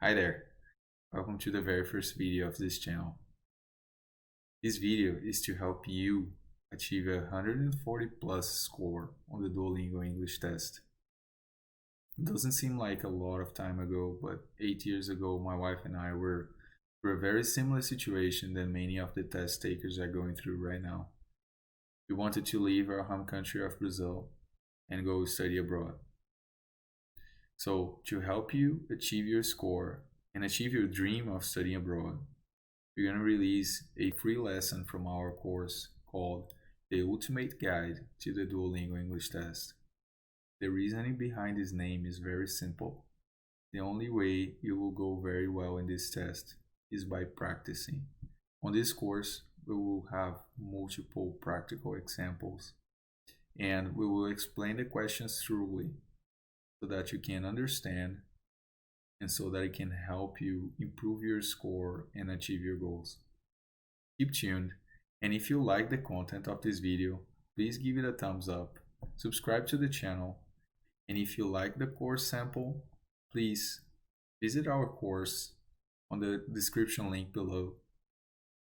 Hi there, welcome to the very first video of this channel. This video is to help you achieve a 140 plus score on the Duolingo English test. It doesn't seem like a lot of time ago, but 8 years ago my wife and I were through a very similar situation than many of the test takers are going through right now. We wanted to leave our home country of Brazil and go study abroad. So, to help you achieve your score and achieve your dream of studying abroad, we're going to release a free lesson from our course called The Ultimate Guide to the Duolingo English Test. The reasoning behind this name is very simple. The only way you will go very well in this test is by practicing. On this course, we will have multiple practical examples and we will explain the questions thoroughly so that you can understand and so that it can help you improve your score and achieve your goals. Keep tuned, and if you like the content of this video, please give it a thumbs up, subscribe to the channel, and if you like the course sample, please visit our course on the description link below.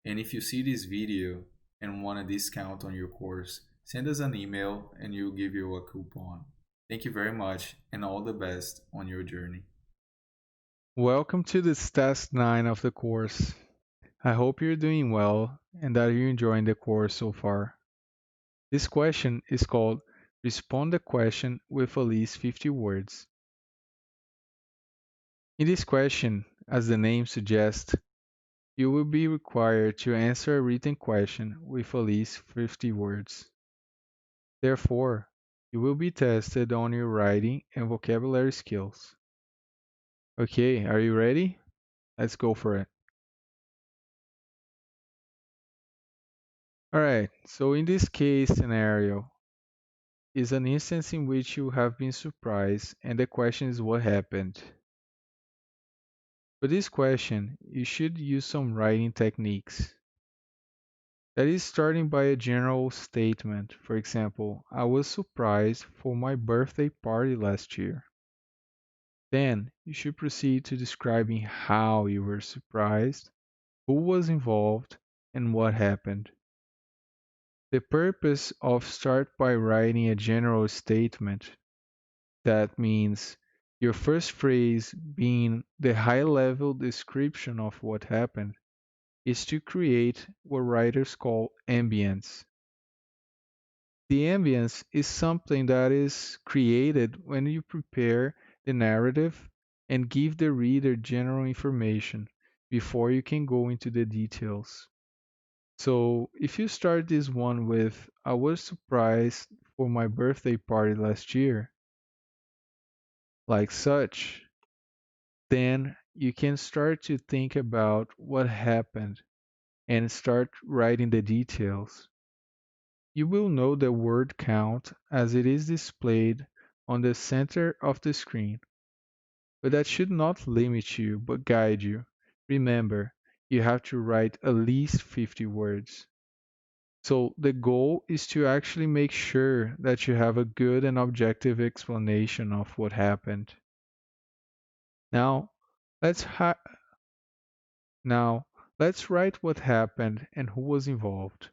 And if you see this video and want a discount on your course, send us an email and we'll give you a coupon. Thank you very much and all the best on your journey. Welcome to this test 9 of the course. I hope you're doing well and that you're enjoying the course so far. This question is called Respond the question with at least 50 words. In this question, as the name suggests, you will be required to answer a written question with at least 50 words. Therefore, you will be tested on your writing and vocabulary skills. Okay, are you ready? Let's go for it. Alright, so in this case scenario, is an instance in which you have been surprised and the question is what happened. For this question, you should use some writing techniques. That is starting by a general statement. For example, I was surprised for my birthday party last year. Then you should proceed to describing how you were surprised, who was involved, and what happened. The purpose of start by writing a general statement, that means your first phrase being the high level description of what happened, is to create what writers call ambience. The ambience is something that is created when you prepare the narrative and give the reader general information before you can go into the details. So if you start this one with, I was surprised for my birthday party last year, like such, then you can start to think about what happened and start writing the details. You will know the word count as it is displayed on the center of the screen, but that should not limit you but guide you. Remember, you have to write at least 50 words. So the goal is to actually make sure that you have a good and objective explanation of what happened. Now, let's ha- now let's write what happened and who was involved.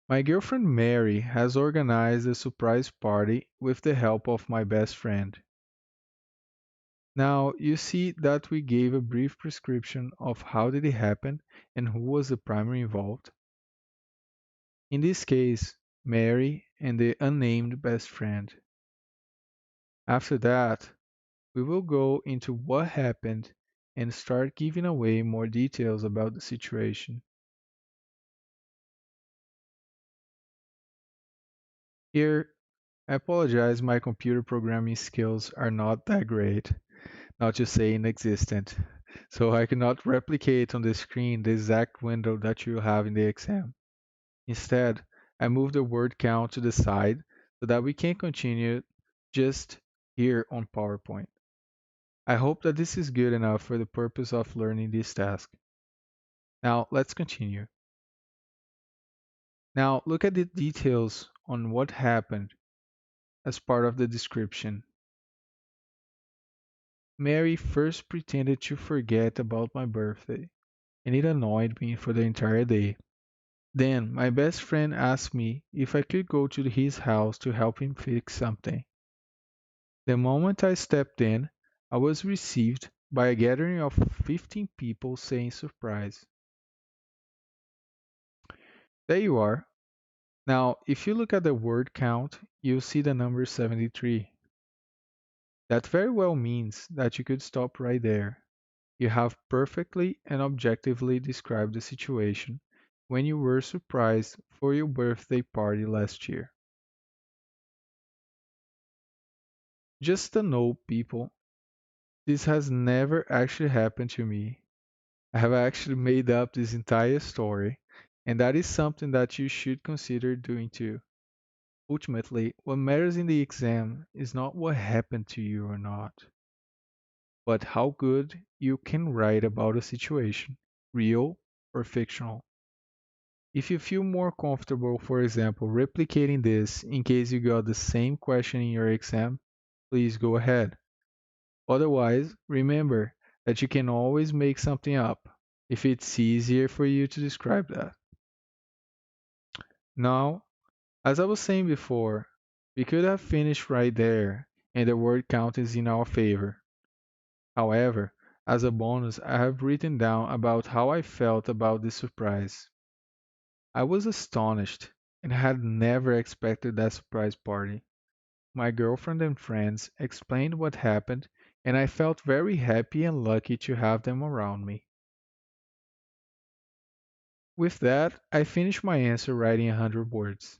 My girlfriend Mary has organized a surprise party with the help of my best friend. Now, you see that we gave a brief description of how did it happen and who was the primary involved. In this case, Mary and the unnamed best friend. After that, we will go into what happened and start giving away more details about the situation. Here, I apologize, my computer programming skills are not that great, not to say inexistent, so I cannot replicate on the screen the exact window that you have in the exam. Instead, I move the word count to the side so that we can continue just here on PowerPoint. I hope that this is good enough for the purpose of learning this task. Now, let's continue. Now, look at the details on what happened as part of the description. Mary first pretended to forget about my birthday, and it annoyed me for the entire day. Then my best friend asked me if I could go to his house to help him fix something. The moment I stepped in, I was received by a gathering of 15 people saying surprise. There you are. Now, if you look at the word count, you'll see the number 73. That very well means that you could stop right there. You have perfectly and objectively described the situation when you were surprised for your birthday party last year. Just a note, people, this has never actually happened to me. I have actually made up this entire story, and that is something that you should consider doing too. Ultimately, what matters in the exam is not what happened to you or not, but how good you can write about a situation, real or fictional. If you feel more comfortable, for example, replicating this in case you got the same question in your exam, please go ahead. Otherwise, remember that you can always make something up if it's easier for you to describe that. Now, as I was saying before, we could have finished right there and the word count is in our favor. However, as a bonus, I have written down about how I felt about this surprise. I was astonished and had never expected that surprise party. My girlfriend and friends explained what happened, and I felt very happy and lucky to have them around me. With that, I finished my answer writing 100 words.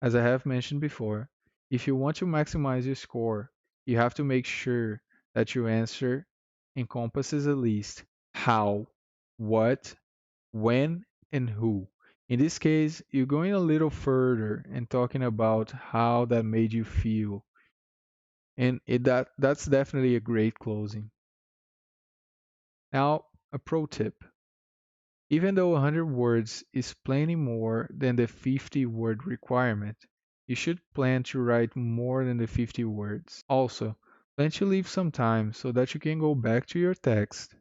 As I have mentioned before, if you want to maximize your score, you have to make sure that your answer encompasses at least how, what, when, and who. In this case, you're going a little further and talking about how that made you feel. And that's definitely a great closing. Now, a pro tip. Even though 100 words is plenty more than the 50-word requirement, you should plan to write more than the 50 words. Also, plan to leave some time so that you can go back to your text,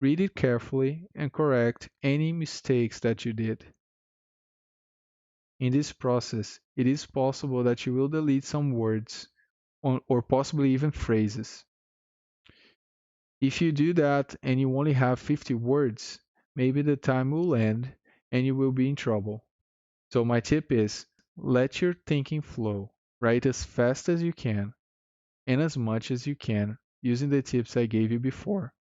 read it carefully, and correct any mistakes that you did. In this process, it is possible that you will delete some words or possibly even phrases. If you do that and you only have 50 words, maybe the time will end and you will be in trouble. So, my tip is let your thinking flow. Write as fast as you can and as much as you can using the tips I gave you before.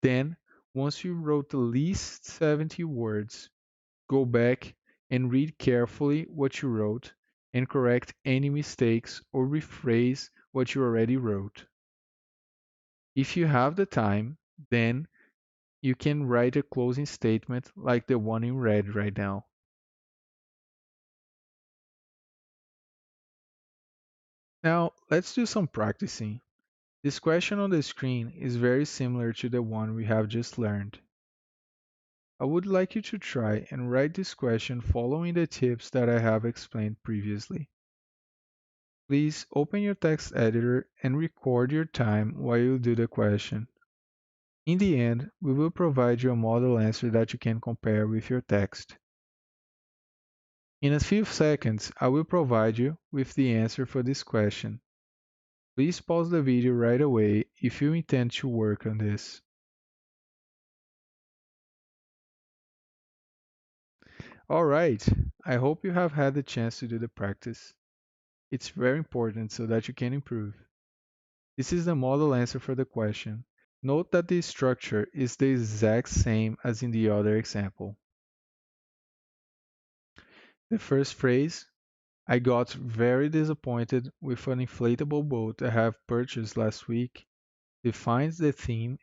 Then, once you wrote at least 70 words, go back and read carefully what you wrote and correct any mistakes or rephrase what you already wrote. If you have the time, then you can write a closing statement like the one you read right now. Now, let's do some practicing. This question on the screen is very similar to the one we have just learned. I would like you to try and write this question following the tips that I have explained previously. Please open your text editor and record your time while you do the question. In the end, we will provide you a model answer that you can compare with your text. In a few seconds, I will provide you with the answer for this question. Please pause the video right away if you intend to work on this. Alright, I hope you have had the chance to do the practice. It's very important so that you can improve. This is the model answer for the question. Note that the structure is the exact same as in the other example. The first phrase, I got very disappointed with an inflatable boat I have purchased last week, defines the theme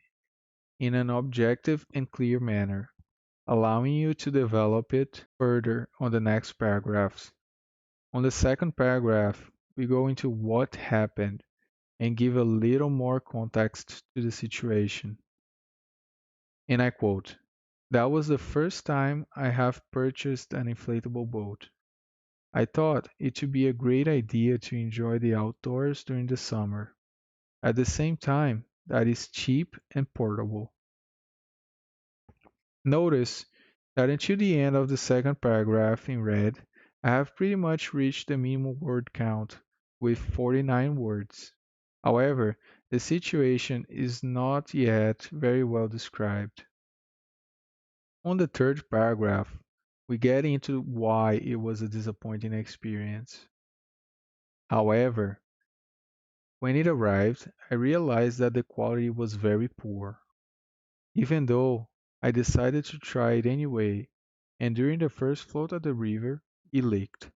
in an objective and clear manner, allowing you to develop it further on the next paragraphs. On the second paragraph, we go into what happened and give a little more context to the situation. And I quote, that was the first time I have purchased an inflatable boat. I thought it would be a great idea to enjoy the outdoors during the summer. At the same time, that is cheap and portable. Notice that until the end of the second paragraph in red, I have pretty much reached the minimum word count with 49 words. However, the situation is not yet very well described. On the third paragraph, we get into why it was a disappointing experience. However, when it arrived, I realized that the quality was very poor. Even though I decided to try it anyway, and during the first float of the river, it leaked.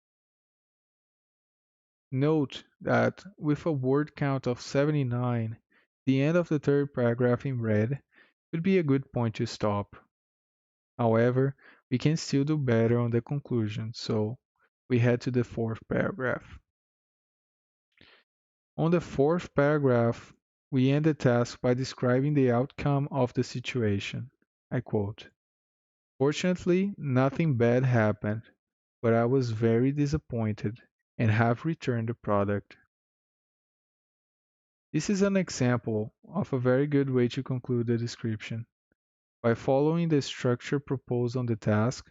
Note that with a word count of 79, the end of the third paragraph in red would be a good point to stop. However, we can still do better on the conclusion, so we head to the fourth paragraph. On the fourth paragraph, we end the task by describing the outcome of the situation. I quote, "Fortunately, nothing bad happened, but I was very disappointed and have returned the product." This is an example of a very good way to conclude the description. By following the structure proposed on the task,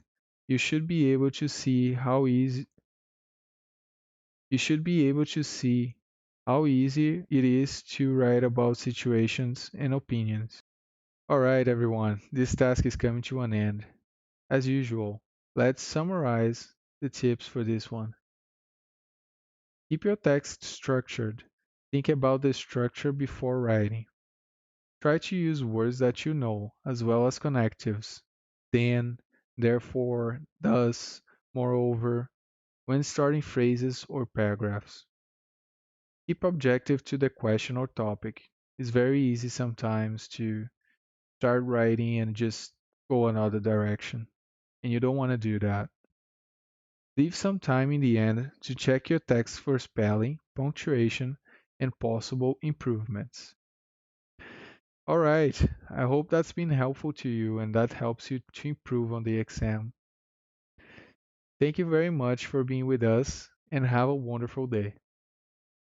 you should be able to see how easy it is to write about situations and opinions. Alright everyone, this task is coming to an end. As usual, let's summarize the tips for this one. Keep your text structured. Think about the structure before writing. Try to use words that you know, as well as connectives. Then, therefore, thus, moreover, when starting phrases or paragraphs. Keep objective to the question or topic. It's very easy sometimes to start writing and just go another direction, and you don't want to do that. Leave some time in the end to check your text for spelling, punctuation, and possible improvements. Alright, I hope that's been helpful to you and that helps you to improve on the exam. Thank you very much for being with us and have a wonderful day.